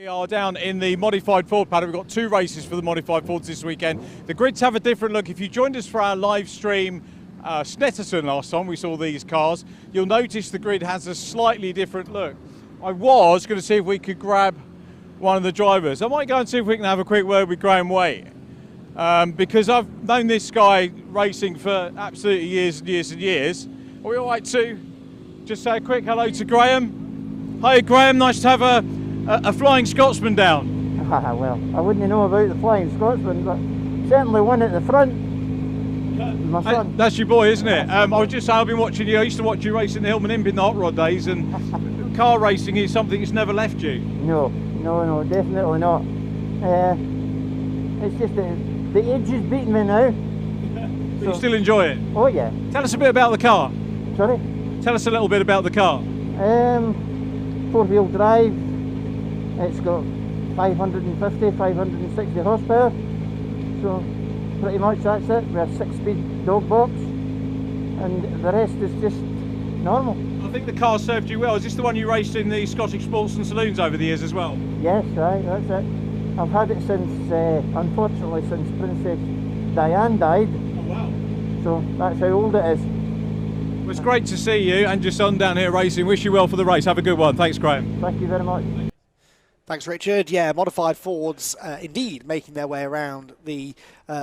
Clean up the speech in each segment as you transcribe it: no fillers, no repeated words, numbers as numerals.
We are down in the modified Ford paddock. We've got two races for the modified Fords this weekend. The grids have a different look. If you joined us for our live stream Snetterton last time we saw these cars, you'll notice the grid has a slightly different look. I was going to see if we could grab one of the drivers. I might go and see if we can have a quick word with Graham Waite, because I've known this guy racing for absolutely years and years and years. Are we all right to just say a quick hello to Graham? Hi Graham, nice to have a Flying Scotsman down. Well, I wouldn't know about the Flying Scotsman, but certainly one at the front. My son. That's your boy, isn't it? I was just saying, I've been watching you. I used to watch you racing the Hillman Imp in the hot rod days, and car racing is something that's never left you. No, definitely not. It's just the age is beating me now. But you still enjoy it? Oh yeah. Tell us a bit about the car. Sorry? Tell us a little bit about the car. Four-wheel drive. It's got 550, 560 horsepower. So pretty much that's it. We're a 6-speed dog box, and the rest is just normal. I think the car served you well. Is this the one you raced in the Scottish Sports and Saloons over the years as well? Yes, right, that's it. I've had it since, unfortunately, since Princess Diane died. Oh wow. So that's how old it is. Well, it's great to see you and your son down here racing. Wish you well for the race. Have a good one. Thanks, Graham. Thank you very much. Thanks, Richard. Yeah, modified Fords indeed making their way around the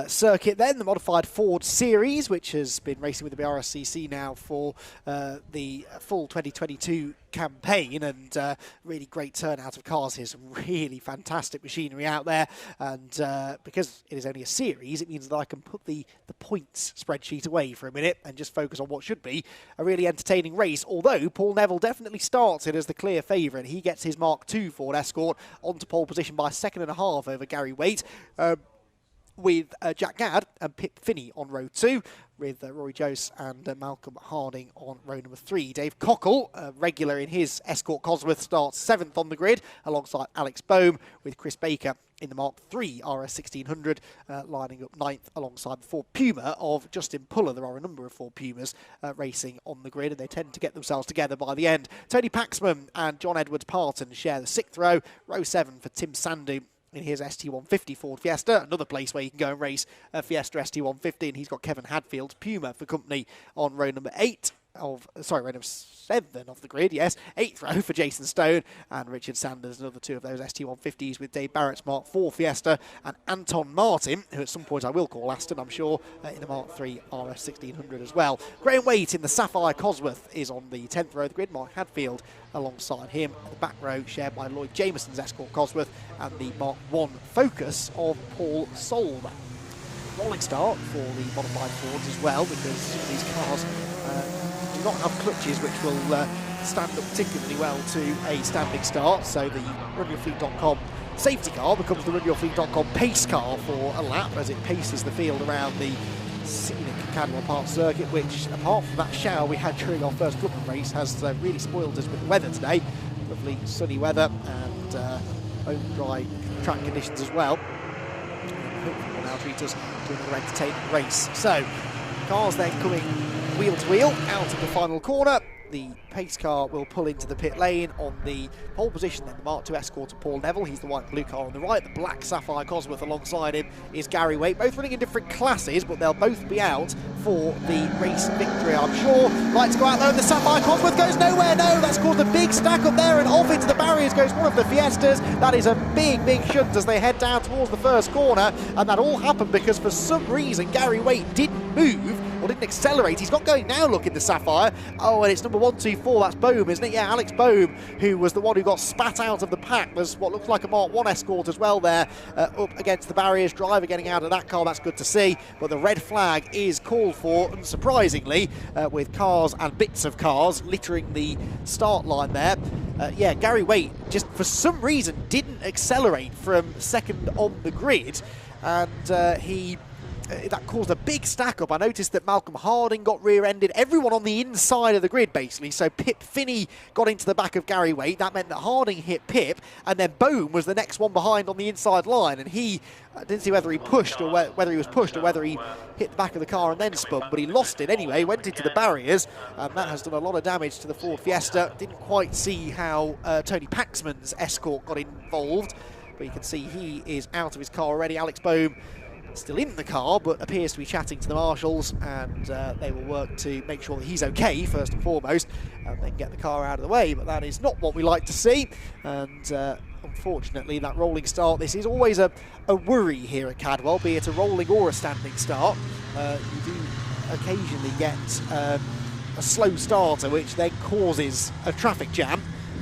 circuit then. The modified Ford series, which has been racing with the BRSCC now for the full 2022 campaign, and really great turnout of cars here. Some really fantastic machinery out there, and because it is only a series, it means that I can put the points spreadsheet away for a minute and just focus on what should be a really entertaining race, although Paul Neville definitely starts it as the clear favourite. He gets his Mark II Ford Escort onto pole position by a second and a half over Gary Waite, with Jack Gadd and Pip Finney on row 2, with Rory Jose and Malcolm Harding on row number 3. Dave Cockle, regular in his Escort Cosworth, starts 7th on the grid alongside Alex Boehm, with Chris Baker in the Mark III RS 1600 lining up 9th alongside the Ford Puma of Justin Puller. There are a number of Ford Pumas racing on the grid, and they tend to get themselves together by the end. Tony Paxman and John Edwards Parton share the 6th row. Row 7 for Tim Sandu in his ST150 Ford Fiesta, another place where you can go and race a Fiesta ST150, and he's got Kevin Hadfield's Puma for company on row number 7 of the grid, yes. 8th row for Jason Stone and Richard Sanders, another two of those ST150s, with Dave Barrett's Mark IV Fiesta and Anton Martin, who at some point I will call Aston, I'm sure, in the Mark III RS 1600 as well. Graham Waite in the Sapphire Cosworth is on the 10th row of the grid. Mark Hadfield alongside him. The back row shared by Lloyd Jameson's Escort Cosworth and the Mark I Focus of Paul Solver. Rolling start for the modified Fords as well, because these cars do not have clutches which will stand up particularly well to a standing start. So the RunYourFleet.com safety car becomes the RunYourFleet.com pace car for a lap as it paces the field around the scenic Cadwell Park circuit, which, apart from that shower we had during our first Clubman race, has really spoiled us with the weather today. Lovely sunny weather and open dry track conditions as well. Hopefully will now treat us to another entertaining race. So, cars then coming wheel to wheel out of the final corner. The pace car will pull into the pit lane on the pole position. Then the Mark II Escort of Paul Neville. He's the white and blue car on the right. The black Sapphire Cosworth alongside him is Gary Waite. Both running in different classes, but they'll both be out for the race victory, I'm sure. Right to go out there, and the Sapphire Cosworth goes nowhere. No, that's caused a big stack up there, and off into the barriers goes one of the Fiestas. That is a big shunt as they head down towards the first corner, and that all happened because for some reason Gary Waite didn't move or didn't accelerate. He's got going now, look, in the Sapphire. Oh, and it's number 124, that's Boehm, isn't it? Yeah, Alex Boehm, who was the one who got spat out of the pack. There's what looks like a Mark I Escort as well there, up against the barriers. Driver getting out of that car, that's good to see. But the red flag is called for, unsurprisingly, with cars and bits of cars littering the start line there. Yeah, Gary Waite just for some reason didn't accelerate from second on the grid, and he that caused a big stack up. I noticed that Malcolm Harding got rear-ended, everyone on the inside of the grid basically, so Pip Finney got into the back of Gary Waite. That meant that Harding hit Pip, and then Bohm was the next one behind on the inside line, and he didn't see whether he pushed or whether he was pushed or whether he hit the back of the car and then spun, but he lost it anyway, went into the barriers, and that has done a lot of damage to the Ford Fiesta. Didn't quite see how Tony Paxman's Escort got involved, but you can see he is out of his car already. Alex Bohm still in the car, but appears to be chatting to the marshals, and they will work to make sure that he's okay first and foremost, and then get the car out of the way. But that is not what we like to see, and unfortunately that rolling start, this is always a worry here at Cadwell, be it a rolling or a standing start. You do occasionally get a slow starter which then causes a traffic jam,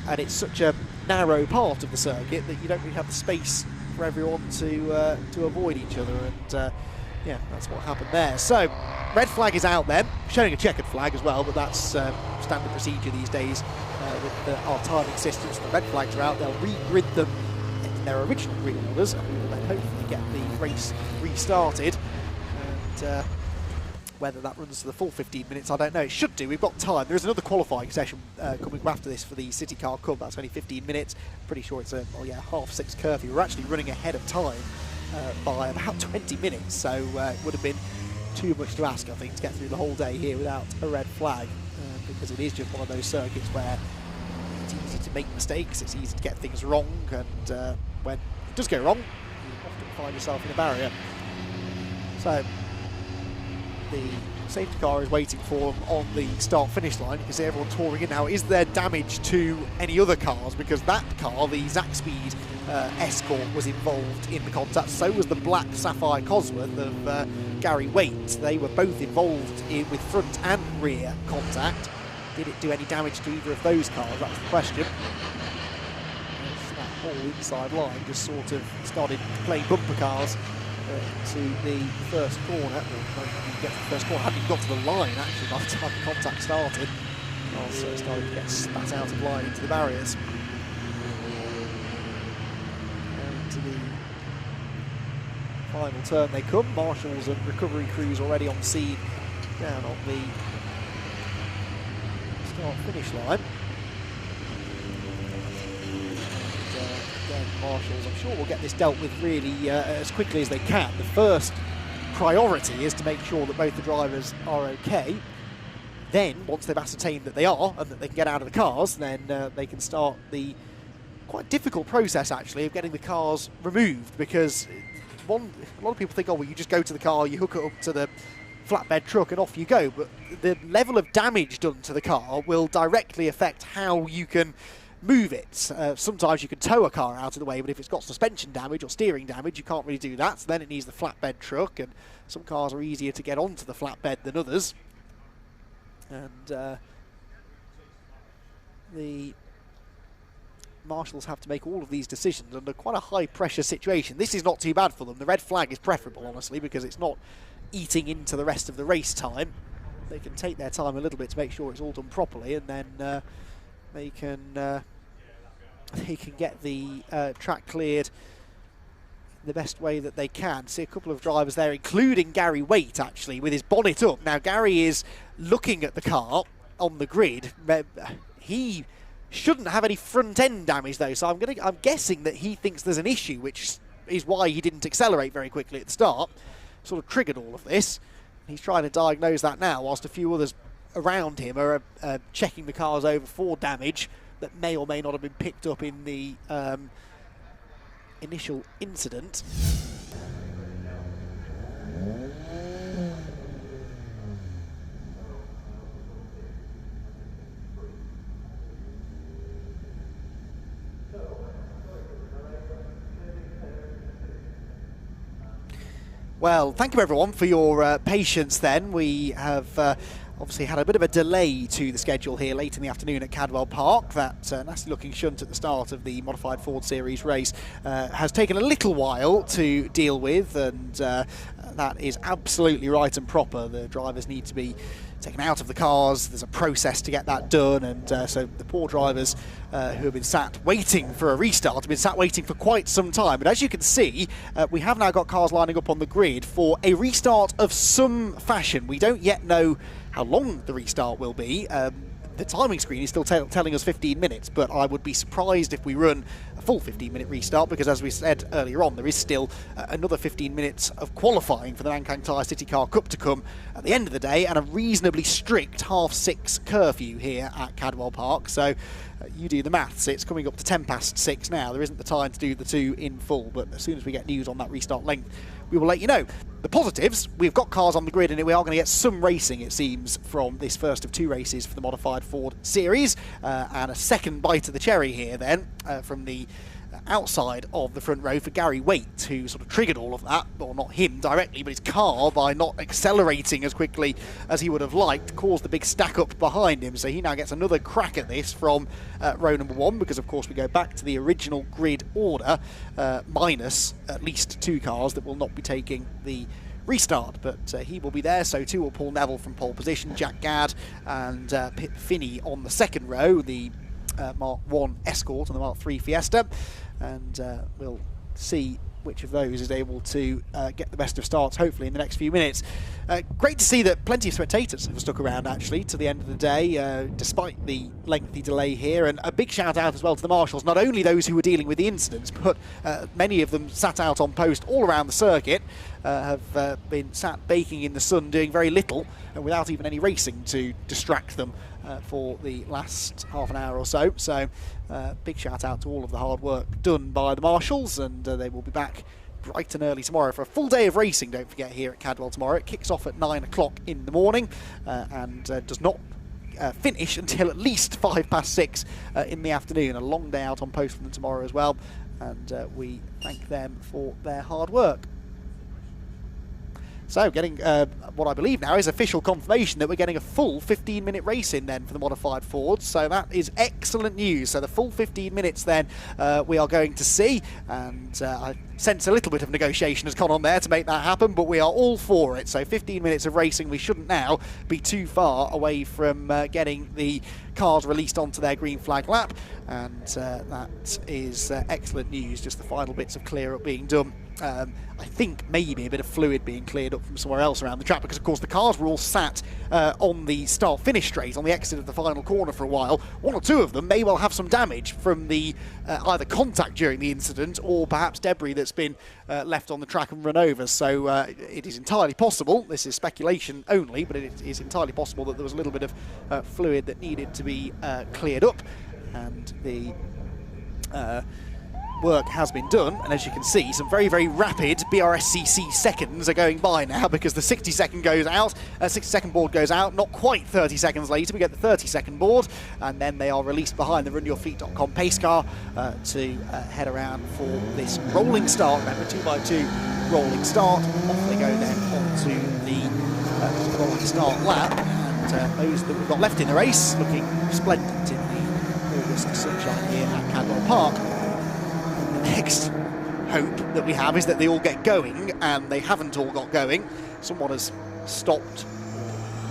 and it's such a narrow part of the circuit that you don't really have the space for everyone to avoid each other, and yeah, that's what happened there. So red flag is out there, showing a checkered flag as well, but that's standard procedure these days with our timing systems. The red flags are out, they'll re-grid them in their original grid orders, and we will then hopefully get the race restarted. And whether that runs for the full 15 minutes, I don't know. It should do. We've got time. There's another qualifying session coming after this for the City Car Cup. That's only 15 minutes. Pretty sure it's a 6:30 curfew. We're actually running ahead of time by about 20 minutes, so it would have been too much to ask, I think, to get through the whole day here without a red flag, because it is just one of those circuits where it's easy to make mistakes, it's easy to get things wrong, and when it does go wrong, you often find yourself in a barrier. So the safety car is waiting for them on the start-finish line. You can see everyone touring in now. Is there damage to any other cars? Because that car, the Zaxpeed Escort, was involved in the contact. So was the black Sapphire Cosworth of Gary Waite. They were both involved with front and rear contact. Did it do any damage to either of those cars? That's the question. That whole inside line just sort of started playing bumper cars to the first corner. Well, you get to the first corner, hadn't even got to the line actually by the time the contact started. Also started to get spat out of line into the barriers. And to the final turn they come. Marshals and recovery crews already on scene down on the start-finish line. Marshals, I'm sure, will get this dealt with really as quickly as they can. The first priority is to make sure that both the drivers are okay. Then, once they've ascertained that they are and that they can get out of the cars, then they can start the quite difficult process, actually, of getting the cars removed, because a lot of people think, oh, well, you just go to the car, you hook it up to the flatbed truck and off you go, but the level of damage done to the car will directly affect how you can move it. Sometimes you can tow a car out of the way, but if it's got suspension damage or steering damage, you can't really do that, so then it needs the flatbed truck, and some cars are easier to get onto the flatbed than others. And the marshals have to make all of these decisions under quite a high pressure situation. This is not too bad for them. The red flag is preferable, honestly, because it's not eating into the rest of the race time. They can take their time a little bit to make sure it's all done properly, and then they can get the track cleared the best way that they can. See a couple of drivers there, including Gary Waite, actually, with his bonnet up. Now, Gary is looking at the car on the grid. He shouldn't have any front-end damage, though, so I'm guessing that he thinks there's an issue, which is why he didn't accelerate very quickly at the start. Sort of triggered all of this. He's trying to diagnose that now, whilst a few others around him are checking the cars over for damage that may or may not have been picked up in the initial incident. Well, thank you everyone for your patience then. We have obviously had a bit of a delay to the schedule here late in the afternoon at Cadwell Park. That nasty looking shunt at the start of the Modified Ford Series race has taken a little while to deal with, and that is absolutely right and proper. The drivers need to be taken out of the cars. There's a process to get that done, and so the poor drivers who have been sat waiting for a restart have been sat waiting for quite some time. But as you can see, we have now got cars lining up on the grid for a restart of some fashion. We don't yet know how long the restart will be. The timing screen is still telling us 15 minutes, but I would be surprised if we run a full 15-minute restart, because as we said earlier on, there is still another 15 minutes of qualifying for the Nankang Tyre City Car Cup to come at the end of the day, and a reasonably strict 6:30 curfew here at Cadwell Park. So you do the maths, it's coming up to 6:10 now. There isn't the time to do the two in full, but as soon as we get news on that restart length, we will let you know. The positives, we've got cars on the grid, and we are going to get some racing, it seems, from this first of two races for the Modified Ford Series, and a second bite of the cherry here then from the outside of the front row for Gary Waite, who sort of triggered all of that, or not him directly, but his car, by not accelerating as quickly as he would have liked, caused the big stack up behind him. So he now gets another crack at this from row number one, because of course we go back to the original grid order, minus at least two cars that will not be taking the restart, but he will be there. So too will Paul Neville from pole position, Jack Gadd and Pip Finney on the second row, the Mark 1 Escort and the Mark 3 Fiesta, and we'll see which of those is able to get the best of starts, hopefully, in the next few minutes. Great to see that plenty of spectators have stuck around, actually, to the end of the day, despite the lengthy delay here. And a big shout out as well to the marshals, not only those who were dealing with the incidents, but many of them sat out on post all around the circuit, have been sat baking in the sun, doing very little, without even any racing to distract them for the last half an hour or so. So big shout out to all of the hard work done by the marshals, and they will be back bright and early tomorrow for a full day of racing, don't forget, here at Cadwell tomorrow. It kicks off at 9 o'clock in the morning and does not finish until at least 6:05 in the afternoon. A long day out on post for them tomorrow as well, and we thank them for their hard work. So getting what I believe now is official confirmation that we're getting a full 15-minute race in then for the Modified Fords. So that is excellent news. So the full 15 minutes then we are going to see, and I sense a little bit of negotiation has gone on there to make that happen, but we are all for it. So 15 minutes of racing, we shouldn't now be too far away from getting the cars released onto their green flag lap, and that is excellent news. Just the final bits of clear up being done. I think maybe a bit of fluid being cleared up from somewhere else around the track, because of course the cars were all sat on the start-finish straight on the exit of the final corner for a while. One or two of them may well have some damage from the either contact during the incident or perhaps debris that's been left on the track and run over. So it is entirely possible, this is speculation only, but it is entirely possible that there was a little bit of fluid that needed to be cleared up, and the work has been done. And as you can see, some very, very rapid BRSCC seconds are going by now, because the 60-second goes out, 60-second board goes out, not quite 30 seconds later we get the 30-second board, and then they are released behind the runyourfeet.com pace car to head around for this rolling start. Remember, 2x2 rolling start. Off they go then onto the rolling start lap, and those that we've got left in the race looking splendid in the August sunshine here at Cadwell Park. Next hope that we have is that they all get going, and they haven't all got going. Someone has stopped,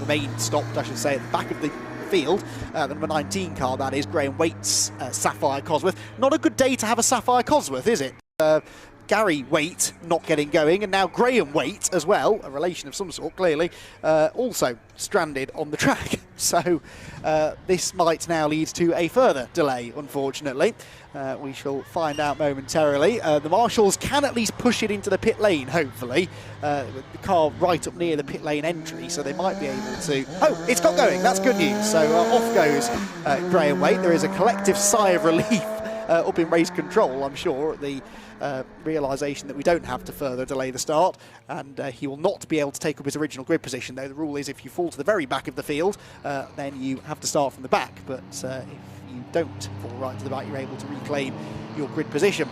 remained stopped I should say, at the back of the field, the number 19 car, that is, Graham Waite's Sapphire Cosworth. Not a good day to have a Sapphire Cosworth, is it? Gary Waite not getting going, and now Graham Waite as well, a relation of some sort clearly, also stranded on the track. So this might now lead to a further delay, unfortunately. We shall find out momentarily. The marshals can at least push it into the pit lane, hopefully, with the car right up near the pit lane entry, so they might be able to... Oh, it's got going, that's good news. So off goes Graham Waite. There is a collective sigh of relief up in race control, I'm sure, at the realisation that we don't have to further delay the start, and he will not be able to take up his original grid position, though the rule is if you fall to the very back of the field, then you have to start from the back, but if you don't fall right to the back, you're able to reclaim your grid position.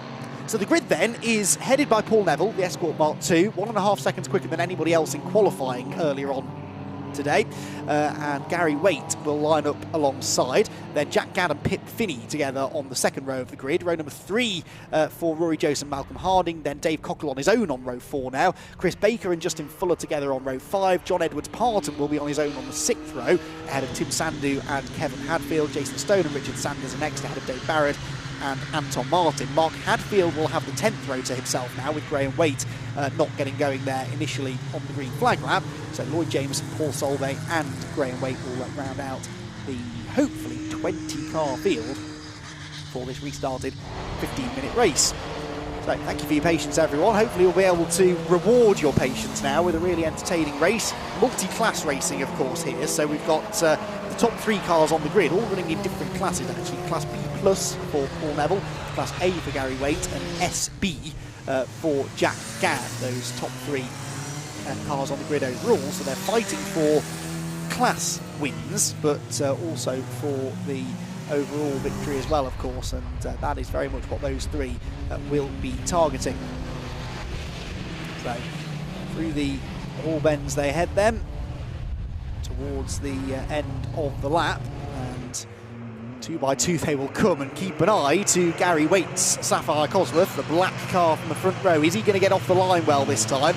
So the grid then is headed by Paul Neville, the Escort Mark II, 1.5 seconds quicker than anybody else in qualifying earlier on today. and Gary Waite will line up alongside. Then Jack Gadd and Pip Finney together on the second row of the grid. Row number 3 for Rory Jose and Malcolm Harding. Then Dave Cockle on his own on row 4 now. Chris Baker and Justin Fuller together on row 5. John Edwards-Parton will be on his own on the 6th row, ahead of Tim Sandu and Kevin Hadfield. Jason Stone and Richard Sanders are next, ahead of Dave Barrett and Anton Martin. Mark Hadfield will have the 10th row to himself now, with Graham Waite not getting going there initially on the green flag lap. So Lloyd Jameson, Paul Solvay and Graham Waite will round out the hopefully 20-car field for this restarted 15-minute race. So thank you for your patience, everyone. Hopefully you'll be able to reward your patience now with a really entertaining race. Multi-class racing, of course, here. So we've got the top 3 cars on the grid, all running in different classes, actually. Class B plus for Paul Neville, Class A for Gary Waite, and SB for Jack Gadd. Those top 3 cars on the grid overall. So they're fighting for class wins, but also for the overall victory as well, of course, and that is very much what those 3 will be targeting. So through the Hall Bends they head then towards the end of the lap, and 2 by 2 they will come, and keep an eye to Gary Waite's Sapphire Cosworth, the black car from the front row. Is he going to get off the line well this time?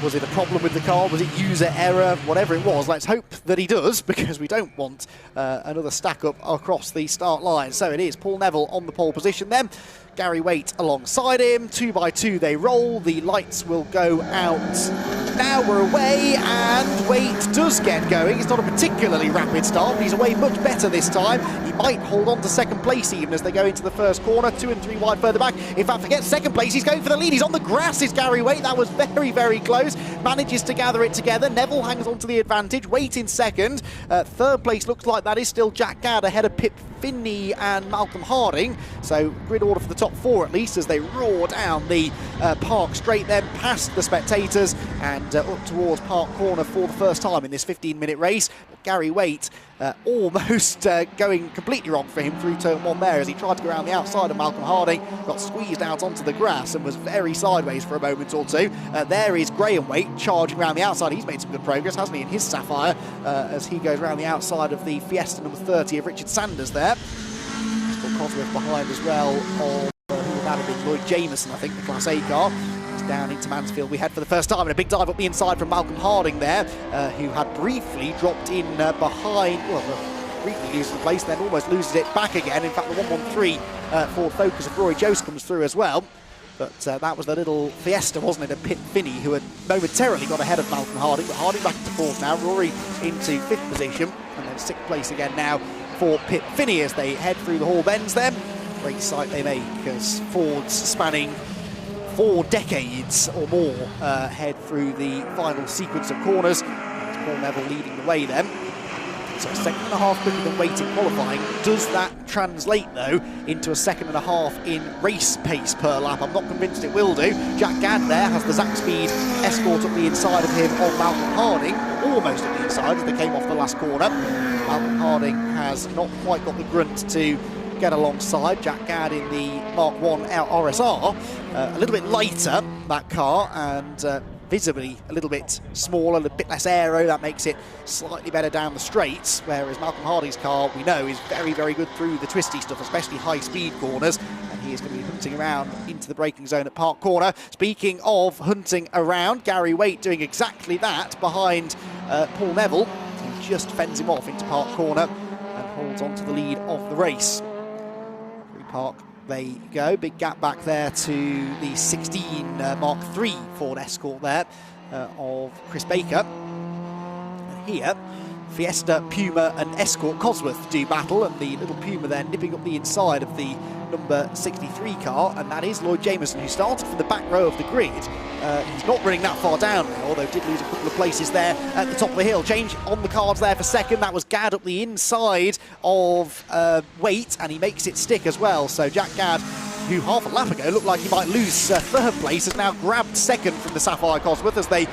Was it a problem with the car? Was it user error? Whatever it was, let's hope that he does, because we don't want another stack up across the start line. So it is Paul Neville on the pole position then. Gary Waite alongside him. 2 by 2 they roll. The lights will go out. Now we're away, and Waite does get going. It's not a particularly rapid start, but he's away much better this time. He might hold on to second place even as they go into the first corner. 2 and 3 wide further back. In fact, forget second place, he's going for the lead. He's on the grass, is Gary Waite. That was very, very close. Manages to gather it together. Neville hangs on to the advantage. Waite in second. Third place looks like that is still Jack Gadd, ahead of Pip Finney and Malcolm Harding. So grid order for the top 4 at least, as they roar down the Park Straight then, past the spectators and up towards Park Corner for the first time in this 15-minute race. Gary Waite almost going completely wrong for him through turn 1 there, as he tried to go around the outside of Malcolm Harding, got squeezed out onto the grass and was very sideways for a moment or 2. There is Graham Waite charging around the outside. He's made some good progress, hasn't he, in his Sapphire, as he goes around the outside of the Fiesta number 30 of Richard Sanders there. He's got Cosworth behind as well, of who would that have been, Lloyd Jameson, I think, the Class A car. Down into Mansfield we head for the first time, and a big dive up the inside from Malcolm Harding there, who had briefly dropped in behind, well, briefly loses the place, then almost loses it back again. In fact, the 113 Ford Focus of Rory Jose comes through as well. But that was the little Fiesta, wasn't it, of Pip Finney, who had momentarily got ahead of Malcolm Harding. But Harding back into 4th now, Rory into 5th position, and then 6th place again now for Pip Finney as they head through the Hall Bends then. Great sight they make, as Fords spanning 4 decades or more head through the final sequence of corners. It's Paul Neville leading the way then. So 2.5 quicker than Waite in qualifying. Does that translate, though, into a 2.5 in race pace per lap? I'm not convinced it will do. Jack Gadd there has the Zack Speed Escort up the inside of him on Malcolm Harding, almost at the inside as they came off the last corner. Malcolm Harding has not quite got the grunt to get alongside. Jack Gadd in the Mark 1 RSR, a little bit lighter, that car, and visibly a little bit smaller, a bit less aero. That makes it slightly better down the straights, whereas Malcolm Harding's car, we know, is very, very good through the twisty stuff, especially high-speed corners, and he is going to be hunting around into the braking zone at Park Corner. Speaking of hunting around, Gary Waite doing exactly that behind Paul Neville, who just fends him off into Park Corner and holds on to the lead of the race. Park they go, big gap back there to the 16 Mark III Ford Escort there of Chris Baker. And here Fiesta, Puma and Escort Cosworth do battle, and the little Puma there nipping up the inside of the number 63 car, and that is Lloyd Jameson, who started from the back row of the grid. He's not running that far down now, although did lose a couple of places there at the top of the hill. Change on the cards there for second. That was Gadd up the inside of Waite, and he makes it stick as well. So Jack Gadd, who half a lap ago looked like he might lose third place, has now grabbed second from the Sapphire Cosworth as they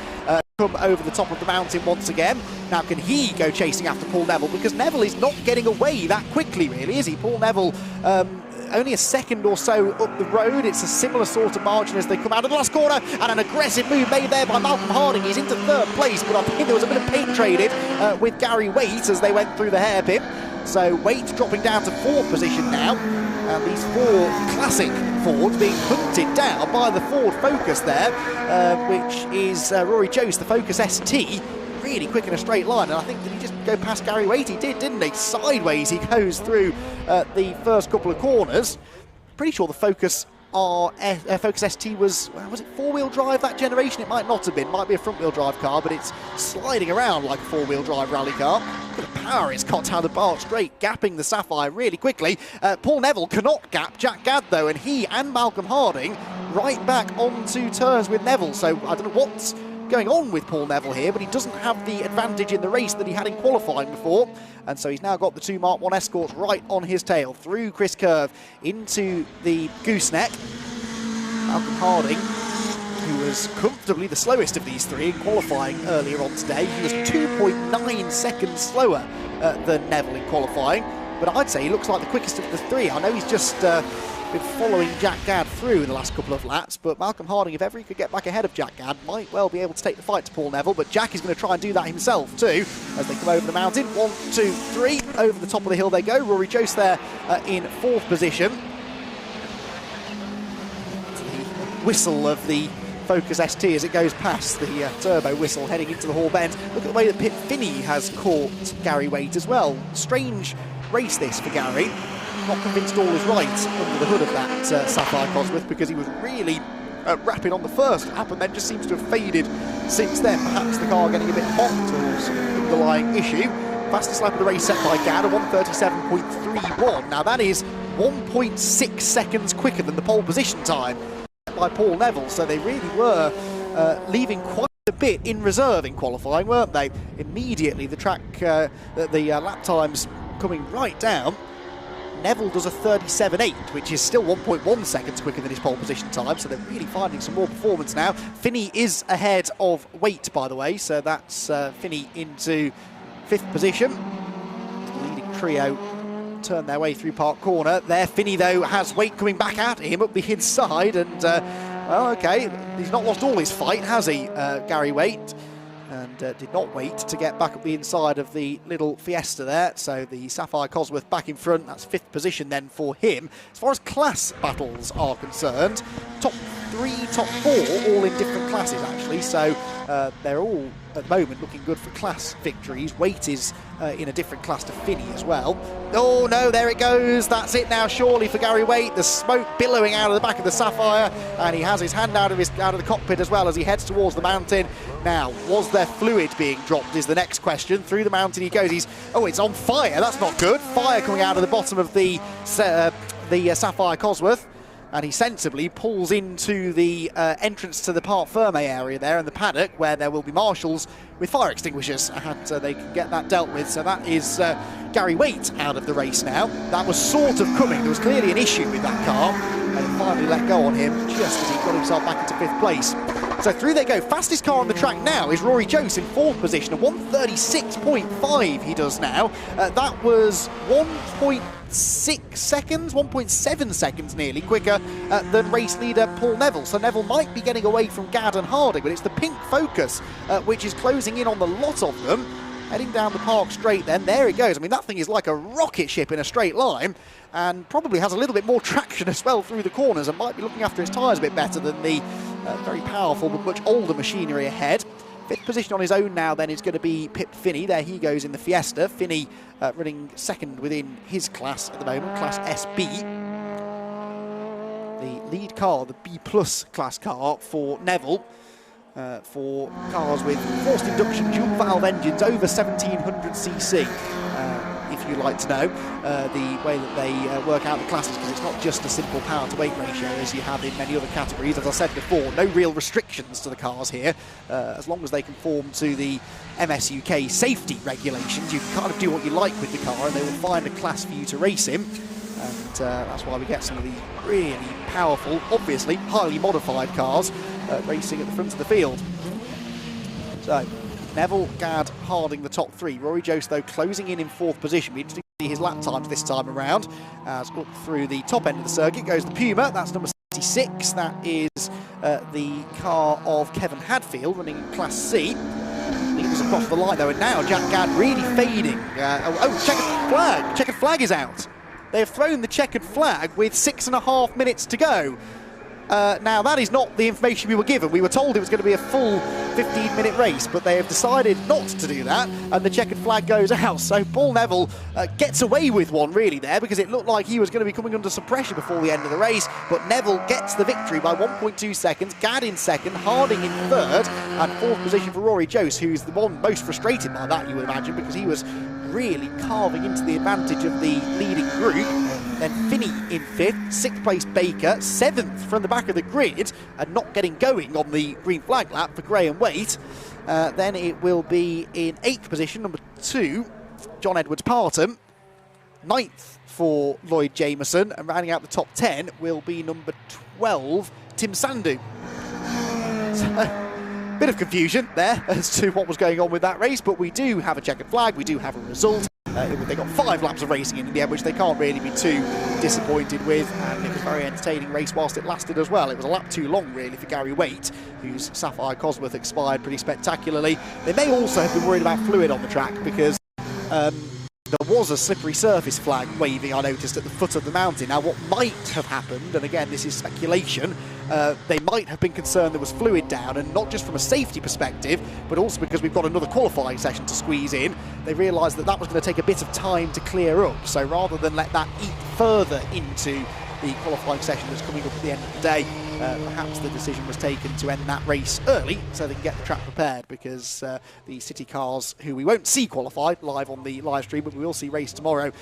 come over the top of the mountain once again. Now can he go chasing after Paul Neville, because Neville is not getting away that quickly, really, is he? Paul Neville only a second or so up the road. It's a similar sort of margin as they come out of the last corner, and an aggressive move made there by Malcolm Harding. He's into third place, but I think there was a bit of paint traded with Gary Waite as they went through the hairpin. So Waite dropping down to fourth position now, and these four classic Fords being hunted down by the Ford Focus there, which is Rory Jost, the Focus ST, really quick in a straight line. And I think, did he just go past Gary Waite? He did, didn't he? Sideways he goes through the first couple of corners. Pretty sure the Focus Focus ST was it four-wheel drive that generation? It might not have been, might be a front-wheel drive car, but it's sliding around like a four-wheel drive rally car. Look at the power it's got down the bar straight, gapping the Sapphire really quickly. Paul Neville cannot gap Jack Gadd though, and he and Malcolm Harding right back onto turns with Neville. So I don't know what's going on with Paul Neville here, but he doesn't have the advantage in the race that he had in qualifying before, and so he's now got the two Mark 1 Escorts right on his tail through Chris Curve into the gooseneck. Malcolm Harding, who was comfortably the slowest of these three in qualifying earlier on today, he was 2.9 seconds slower than Neville in qualifying, but I'd say he looks like the quickest of the three. I know he's just been following Jack Gadd through in the last couple of laps, but Malcolm Harding, if ever he could get back ahead of Jack Gadd, might well be able to take the fight to Paul Neville, but Jack is going to try and do that himself too as they come over the mountain. 1, 2, 3, over the top of the hill they go. Rory Jost there in fourth position. The whistle of the Focus ST as it goes past the turbo whistle heading into the Hall Bend. Look at the way that Pip Finney has caught Gary Waite as well. Strange race this for Gary. Not convinced all is right under the hood of that Sapphire Cosworth, because he was really rapid on the first lap and then just seems to have faded since then. Perhaps the car getting a bit hot or some underlying issue. Fastest lap of the race set by Gadd, a 1:37.31. Now that is 1.6 seconds quicker than the pole position time by Paul Neville, so they really were leaving quite a bit in reserve in qualifying, weren't they? Immediately the track, the lap times coming right down. Neville does a 37.8, which is still 1.1 seconds quicker than his pole position time, so they're really finding some more performance now. Finney is ahead of Waite, by the way, so that's Finney into fifth position. The leading trio turn their way through Park Corner. There, Finney, though, has Waite coming back at him up the inside, and, well, OK, he's not lost all his fight, has he, Gary Waite? And did not wait to get back up the inside of the little Fiesta there. So the Sapphire Cosworth back in front. That's fifth position then for him. As far as class battles are concerned, top 3, top 4, all in different classes actually. So they're all at the moment looking good for class victories. Waite is in a different class to Finney as well. Oh no, there it goes. That's it now surely for Gary Waite. The smoke billowing out of the back of the Sapphire, and he has his hand out of the cockpit as well as he heads towards the mountain. Now, was there fluid being dropped is the next question. Through the mountain he goes. It's on fire. That's not good. Fire coming out of the bottom of the Sapphire Cosworth. And he sensibly pulls into the entrance to the Parc Ferme area there in the paddock, where there will be marshals with fire extinguishers, and they can get that dealt with. So that is Gary Waite out of the race now. That was sort of coming. There was clearly an issue with that car, and it finally let go on him just as he got himself back into fifth place. So through they go. Fastest car on the track now is Rory Jost in fourth position, a 1:36.5 he does now. That was 1.6 seconds, 1.7 seconds nearly quicker than race leader Paul Neville. So Neville might be getting away from Gadd and Harding, but it's the pink Focus which is closing in on the lot of them. Heading down the park straight then, there it goes. I mean, that thing is like a rocket ship in a straight line, and probably has a little bit more traction as well through the corners, and might be looking after his tyres a bit better than the very powerful but much older machinery ahead. Fifth position on his own now then is going to be Pip Finney. There he goes in the Fiesta. Finney running second within his class at the moment, Class SB. The lead car, the B+ class car for Neville, for cars with forced induction dual valve engines over 1700cc. If you'd like to know the way that they work out the classes, because it's not just a simple power to weight ratio as you have in many other categories. As I said before, no real restrictions to the cars here. As long as they conform to the MSUK safety regulations, you can kind of do what you like with the car and they will find a class for you to race in. And that's why we get some of these really powerful, obviously highly modified cars racing at the front of the field. So Neville, Gadd, Harding, the top three. Rory Jost, though, closing in fourth position. Be interesting his lap times this time around. As up through the top end of the circuit goes the Puma. That's number 66. That is the car of Kevin Hadfield running in Class C. He was across the line though, and now Jack Gadd really fading. Checkered flag. Checkered flag is out. They have thrown the checkered flag with 6.5 minutes to go. Now, that is not the information we were given. We were told it was going to be a full 15-minute race, but they have decided not to do that, and the checkered flag goes out. So Paul Neville gets away with one, really, there, because it looked like he was going to be coming under some pressure before the end of the race, but Neville gets the victory by 1.2 seconds, Gadd in second, Harding in third, and fourth position for Rory Jose, who's the one most frustrated by that, you would imagine, because he was really carving into the advantage of the leading group. Then Finney in fifth, sixth place Baker, seventh from the back of the grid, and not getting going on the green flag lap for Graham Waite. Then it will be in eighth position, number 2, John Edwards Parton. Ninth for Lloyd Jameson, and rounding out the top 10 will be number 12, Tim Sandu. So, bit of confusion there as to what was going on with that race, but we do have a checkered flag, we do have a result. They got 5 laps of racing in the end, which they can't really be too disappointed with, and it was a very entertaining race whilst it lasted as well. It was a lap too long, really, for Gary Waite, whose Sapphire Cosworth expired pretty spectacularly. They may also have been worried about fluid on the track, because there was a slippery surface flag waving, I noticed, at the foot of the mountain. Now, what might have happened, and again, this is speculation, they might have been concerned there was fluid down, and not just from a safety perspective, but also because we've got another qualifying session to squeeze in. They realised that that was going to take a bit of time to clear up, so rather than let that eat further into the qualifying session that's coming up at the end of the day, perhaps the decision was taken to end that race early so they can get the track prepared, because the City cars, who we won't see qualified live on the live stream, but we will see race tomorrow,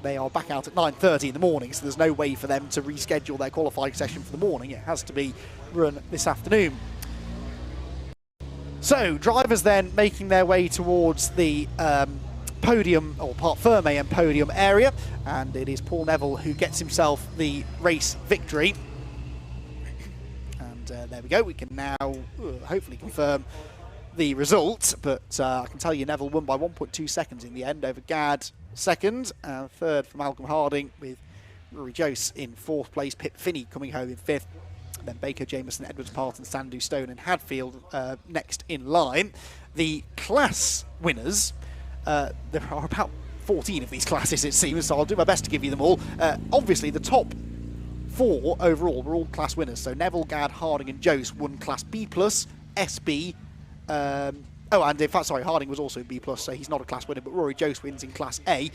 they are back out at 9:30 in the morning, so there's no way for them to reschedule their qualifying session for the morning. It has to be run this afternoon. So, drivers then making their way towards the podium, or Parc Ferme and podium area, and it is Paul Neville who gets himself the race victory. And there we go, we can now hopefully confirm the result, but I can tell you Neville won by 1.2 seconds in the end over Gadd second, and third for Malcolm Harding, with Rory Jose in fourth place, Pip Finney coming home in fifth, and then Baker, Jameson, Edwards, Parton, Sandu, Stone and Hadfield next in line. The class winners, there are about 14 of these classes it seems, so I'll do my best to give you them all. Obviously the top 4 overall were all class winners, so Neville, Gadd, Harding and Jose won Class B+, SB, and in fact, sorry, Harding was also B+, so he's not a class winner, but Rory Jose wins in Class A.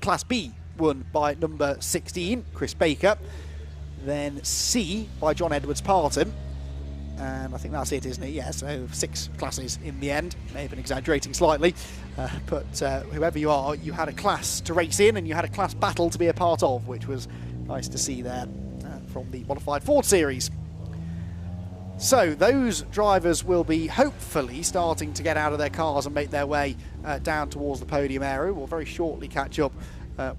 Class B won by number 16, Chris Baker. Then C by John Edwards Parton. And I think that's it, isn't it? Yeah, so 6 classes in the end. May have been exaggerating slightly. But whoever you are, you had a class to race in, and you had a class battle to be a part of, which was nice to see there from the Modified Ford Series. So those drivers will be hopefully starting to get out of their cars and make their way down towards the podium area. We'll very shortly catch up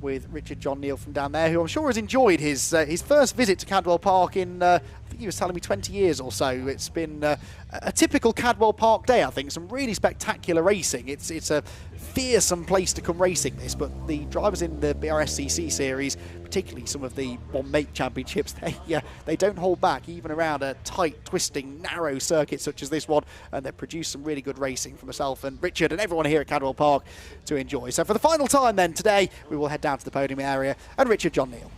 with Richard John Neal from down there, who I'm sure has enjoyed his first visit to Cadwell Park in, I think he was telling me 20 years or so. It's been a typical Cadwell Park day, I think. Some really spectacular racing. It's a fearsome place to come racing this, but the drivers in the BRSCC series, particularly some of the one-make championships, they don't hold back, even around a tight, twisting, narrow circuit such as this one, and they've produced some really good racing for myself and Richard and everyone here at Cadwell Park to enjoy. So for the final time then today, we will head down to the podium area, and Richard John Neal.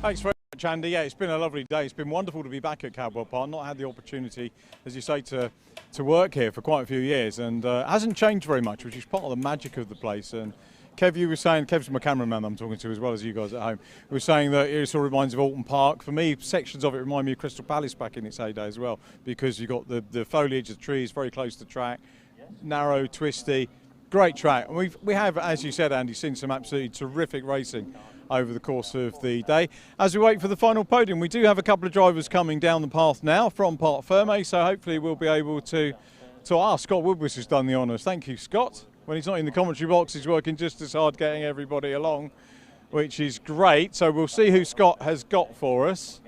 Thanks very much, Andy. Yeah, it's been a lovely day. It's been wonderful to be back at Cadwell Park. Not had the opportunity, as you say, to work here for quite a few years, and it hasn't changed very much, which is part of the magic of the place. And Kev, you were saying, Kev's my cameraman I'm talking to as well as you guys at home, we were saying that it sort of reminds of Alton Park. For me, sections of it remind me of Crystal Palace back in its heyday as well, because you've got the foliage of the trees very close to the track, narrow, twisty, great track. And we have, as you said, Andy, seen some absolutely terrific racing over the course of the day. As we wait for the final podium, we do have a couple of drivers coming down the path now from Parc Ferme, so hopefully we'll be able to Scott Woodward has done the honours. Thank you, Scott. When he's not in the commentary box, he's working just as hard getting everybody along, which is great. So we'll see who Scott has got for us.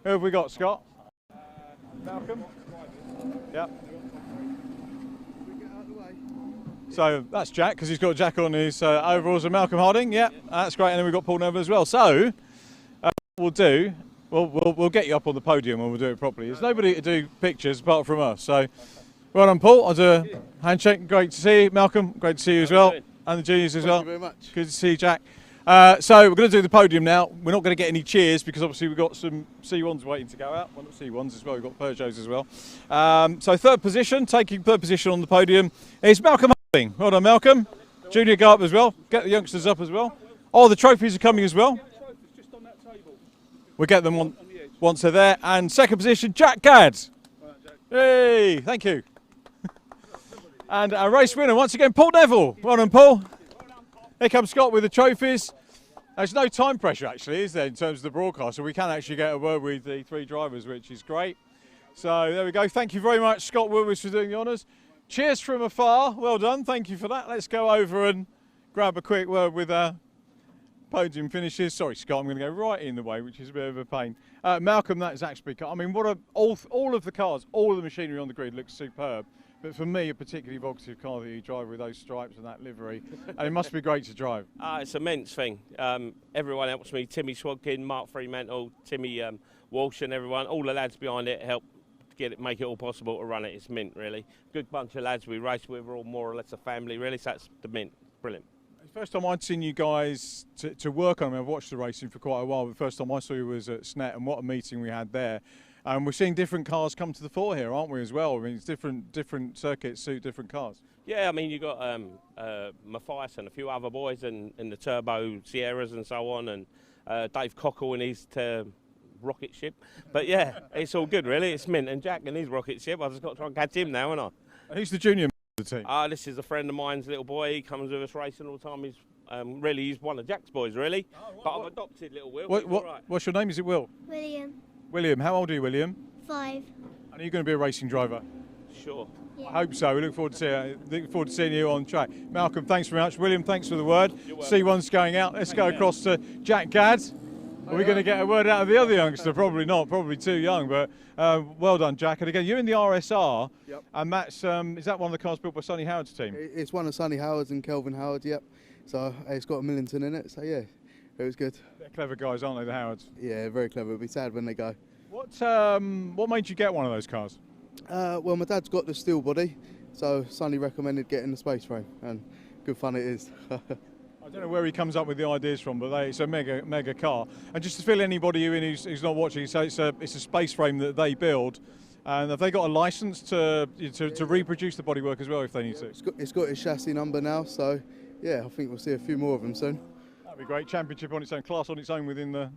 Who have we got, Scott? Malcolm? Yep. So that's Jack, because he's got Jack on his overalls, and Malcolm Harding. Yeah, that's great. And then we've got Paul Neville as well. So we'll do. We'll get you up on the podium and we'll do it properly. There's nobody to do pictures apart from us. So well done, Paul. I'll do a handshake. Great to see you, Malcolm. Great to see you as well, and the juniors as well. Thank you very much. Good to see you, Jack. So we're going to do the podium now. We're not going to get any cheers because obviously we've got some C1s waiting to go out. Well, not C1s as well. We've got Peugeots as well. So third position, taking third position on the podium is Malcolm Harding. Well done, Malcolm. Junior, go up as well. Get the youngsters up as well. Oh, the trophies are coming as well. We'll get them once they're there. And second position, Jack Gadd. Hey, thank you. And our race winner, once again, Paul Neville. Well done, Paul. Here comes Scott with the trophies. There's no time pressure, actually, is there, in terms of the broadcast? So we can actually get a word with the three drivers, which is great. So there we go. Thank you very much, Scott Willis, for doing the honours. Cheers from afar. Well done. Thank you for that. Let's go over and grab a quick word with podium finishes. Sorry, Scott, I'm going to go right in the way, which is a bit of a pain. Malcolm, that is actually, I mean, all of the cars, all of the machinery on the grid looks superb. But for me, a particularly evocative car that you drive with those stripes and that livery, and it must be great to drive. It's an immense thing. Everyone helps me. Timmy Swogkin, Mark Fremantle, Timmy Walsh, and everyone. All the lads behind it help make it all possible to run it. It's mint, really. Good bunch of lads we race with. We're all more or less a family, really. So that's the mint. Brilliant. First time I'd seen you guys to work on them. I've watched the racing for quite a while, but the first time I saw you was at SNET, and what a meeting we had there. And we're seeing different cars come to the fore here, aren't we, as well? I mean, it's different circuits suit different cars. Yeah, I mean, you've got Matthias and a few other boys and the Turbo Sierras and so on, and Dave Cockle and his rocket ship. But yeah, it's all good, really. It's mint. And Jack and his rocket ship, I've just got to try and catch him now, haven't I? Who's the junior of the team? This is a friend of mine's little boy. He comes with us racing all the time. He's one of Jack's boys, really. Oh, right. But I've adopted little Will. What's your name? Is it Will? William. William, how old are you, William? 5. And are you going to be a racing driver? Sure. Yeah. I hope so. We look forward to seeing you on track. Malcolm, thanks very much. William, thanks for the word. C1's going out. Let's go across to Jack Gadd. Are we going to get a word out of the other youngster? Probably not. Probably too young. But well done, Jack. And again, you're in the RSR. Yep. And Matt's, is that one of the cars built by Sonny Howard's team? It's one of Sonny Howard's and Kelvin Howard, yep. So it's got a Millington in it, so yeah, it was good. They're clever guys, aren't they, the Howards? Yeah, very clever. It'll be sad when they go. What made you get one of those cars? Well, my dad's got the steel body, so Sonny recommended getting the space frame, and good fun it is. I don't know where he comes up with the ideas from, but it's a mega car. And just to fill anybody in who's not watching, so it's a space frame that they build. And have they got a license to reproduce the bodywork as well if they need to? It's got its chassis number now, so yeah, I think we'll see a few more of them soon. That'd be great. Championship on its own, class on its own within the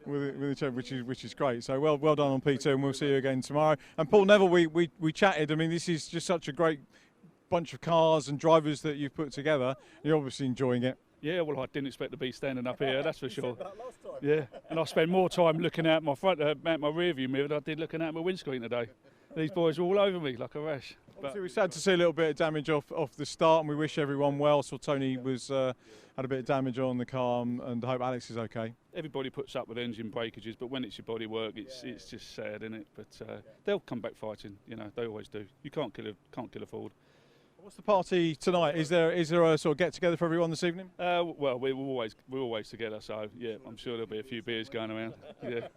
which is great. So well done on P2, and we'll see you again tomorrow. And Paul Neville, we chatted. I mean, this is just such a great bunch of cars and drivers that you've put together. You're obviously enjoying it. Yeah, well, I didn't expect to be standing up here, that's for sure. Yeah, and I spent more time looking out my rear view mirror than I did looking out my windscreen today. These boys were all over me like a rash. But we're sad to see a little bit of damage off the start, and we wish everyone well. So Tony had a bit of damage on the car, and I hope Alex is okay. Everybody puts up with engine breakages, but when it's your body work, it's just sad, isn't it? But they'll come back fighting, you know, they always do. You can't kill a Ford. What's the party tonight? Is there a sort of get together for everyone this evening? Well, we're always together, so yeah, I'm sure there'll be a few beers going around. Yeah.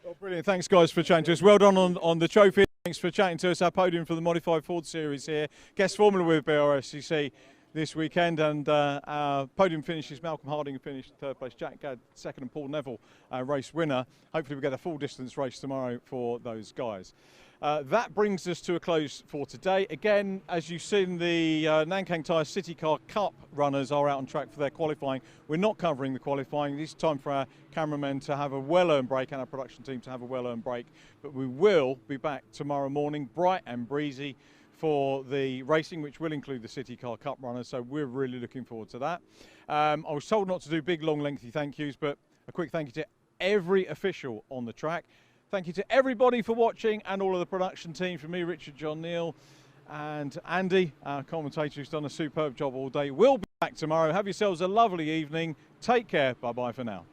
Well, brilliant. Thanks, guys, for chatting to us. Well done on the trophy. Thanks for chatting to us. Our podium for the Modified Ford Series here. Guest formula with BRSCC this weekend, and our podium finishes. Malcolm Harding finished third place, Jack Gadd second, and Paul Neville race winner. Hopefully we get a full distance race tomorrow for those guys. That brings us to a close for today. Again, as you've seen, the Nankang Tyre City Car Cup runners are out on track for their qualifying. We're not covering the qualifying. It's time for our cameramen to have a well-earned break and our production team to have a well-earned break. But we will be back tomorrow morning, bright and breezy, for the racing, which will include the City Car Cup runners. So we're really looking forward to that. I was told not to do big, long, lengthy thank yous, but a quick thank you to every official on the track. Thank you to everybody for watching, and all of the production team, from me, Richard, John, Neil, and Andy, our commentator, who's done a superb job all day. We'll be back tomorrow. Have yourselves a lovely evening. Take care. Bye-bye for now.